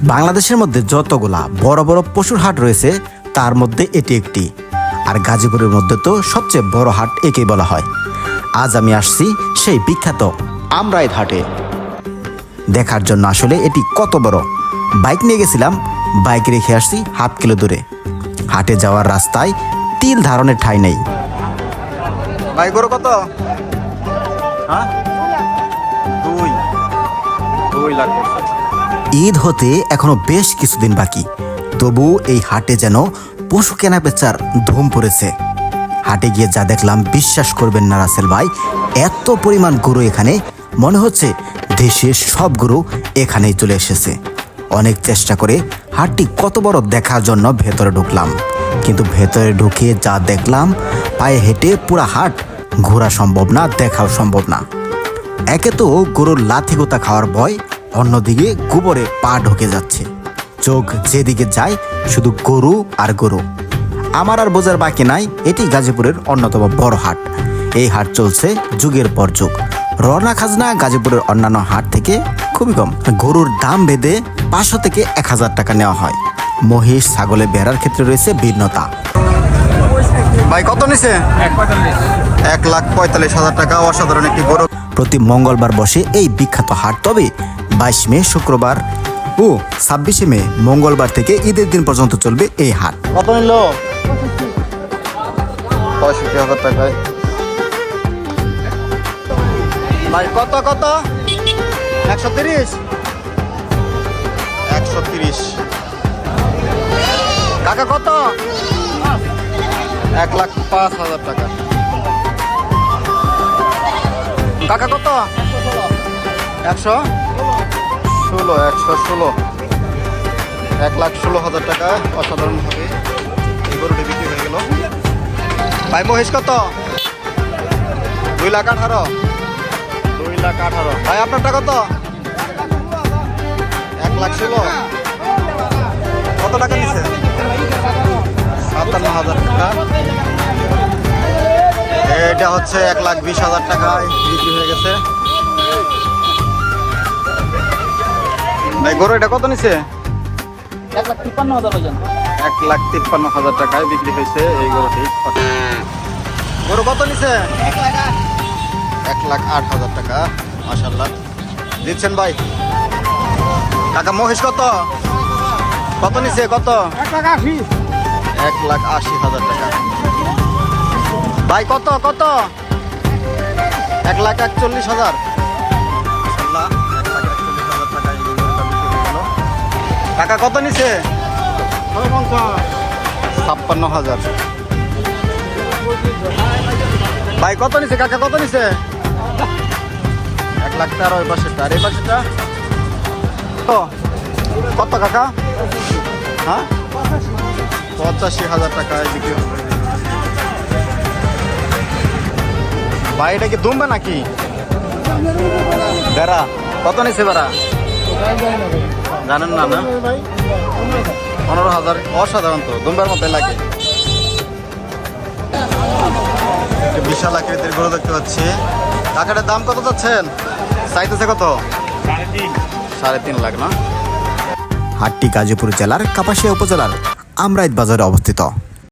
বাংলাদেশের মধ্যে যতগুলা বড় বড় পশুর হাট রয়েছে তার মধ্যে এটি একটি। আর গাজীপুরের মধ্যে তো সবচেয়ে বড় হাট একেই বলা হয়। আজ আমি আসছি সেই বিখ্যাত আমরাইত হাটে দেখার জন্য। আসলে এটি কত বড়। বাইক নিয়ে গেছিলাম, বাইক রেখে আসছি হাফ কিলো দূরে। হাটে যাওয়ার রাস্তায় তিল ধারণের ঠাঁই নেই। ভাই গরু কত? হ্যাঁ, 2 লাখ। ঈদ হতে এখনো বেশ কিছুদিন বাকি, তবু এই হাটে যেন পশু কেনা বেচার ধুম পড়েছে। হাটে গিয়ে যা দেখলাম বিশ্বাস করবেন না রাসেল ভাই, এত পরিমাণ গরু এখানে, মনে হচ্ছে দেশের সব গরু এখানেই চলে এসেছে। অনেক চেষ্টা করে হাটটি কত বড় দেখার জন্য ভেতরে ঢুকলাম, কিন্তু ভেতরে ঢুকে যা দেখলাম পায়ে হেঁটে পুরা হাট ঘোরা সম্ভব না, দেখাও সম্ভব না। একে তো গরুর লাথি গোতা খাওয়ার ভয়, অন্যদিকে গোবরে পা ঢুকে যাচ্ছে। চোখ যেদিকে যায় শুধু গরু আর গরু। আমার আর বোঝার বাকি নাই, এটি গাজীপুরের অন্যতম বড় হাট। এই হাট চলছে যুগের পর যুগ। রওনা খাজনা গাজীপুরের অন্যান্য হাট থেকে খুবই কম। গরুর দাম বেঁধে 500 থেকে 1000 টাকা নেওয়া হয়। মহিষ, ছাগলে, বেড়ার ক্ষেত্রে রয়েছে ভিন্নতা। ভাই কত নিছে? 1,45,000 টাকা। অসাধারণ একটি গরু। প্রতি মঙ্গলবার বসে এই বিখ্যাত হাট। তবে 22 মে শুক্রবার ও 26 মে মঙ্গলবার থেকে ঈদের দিন পর্যন্ত চলবে এই হাট। কত নিল? 65,000 টাকায়। ভাই কত? 130? 130। কাকা কত? 1,05,000 টাকা। কাকা কত? 116। 1,16,000 টাকা। অসাধারণ ভাবে এই গরুটি বিক্রি হয়ে গেল। ভাই মহিষ কত? 2,18,000। 2,18,000। ভাই আপনারটা কত? 1,16,000। কত টাকা নিচ্ছে? 57,000 টাকা। এটা হচ্ছে 1,20,000 টাকায় বিক্রি হয়ে গেছে। ভাই গরু এটা কত নিচ্ছে? 1,53,000 টাকায় বিক্রি হয়েছে এই গরুটি। গরু কত নিচ্ছে? 1,08,000 টাকা। মাশাআল্লাহ দিচ্ছেন ভাই। কাকা মহিষ কত? কত নিচ্ছে? কত? 1,80,000 টাকা। ভাই কত? 1,41,000। মাশাআল্লাহ 1,41,000 টাকা এই গরুটা বিক্রি হয়ে গেল। কাকা কত নিচ্ছে? 56,000। ভাই কত নিচ্ছে? কাকা কত নিচ্ছে? 1,13,000। ওই পাশেরটা আর এই পাশেরটা কত কাকা? হ্যাঁ, 85,000 টাকায় বিক্রি হবে। ভাই এটা কি দুমবে নাকি? বেড়া কত নিচ্ছে? বেড়া জানেন না? 15,000। অসাধারণ তো, দুমবার মতো লাগে। বিশাল আকৃতির গরু দেখতে পাচ্ছি। কাকাটার দাম কত যাচ্ছেন? চাইতেছে কত? 3.5 লাখ না? হাটটি গাজীপুর জেলার কাপাসিয়া উপজেলার আমরাইত বাজারে অবস্থিত।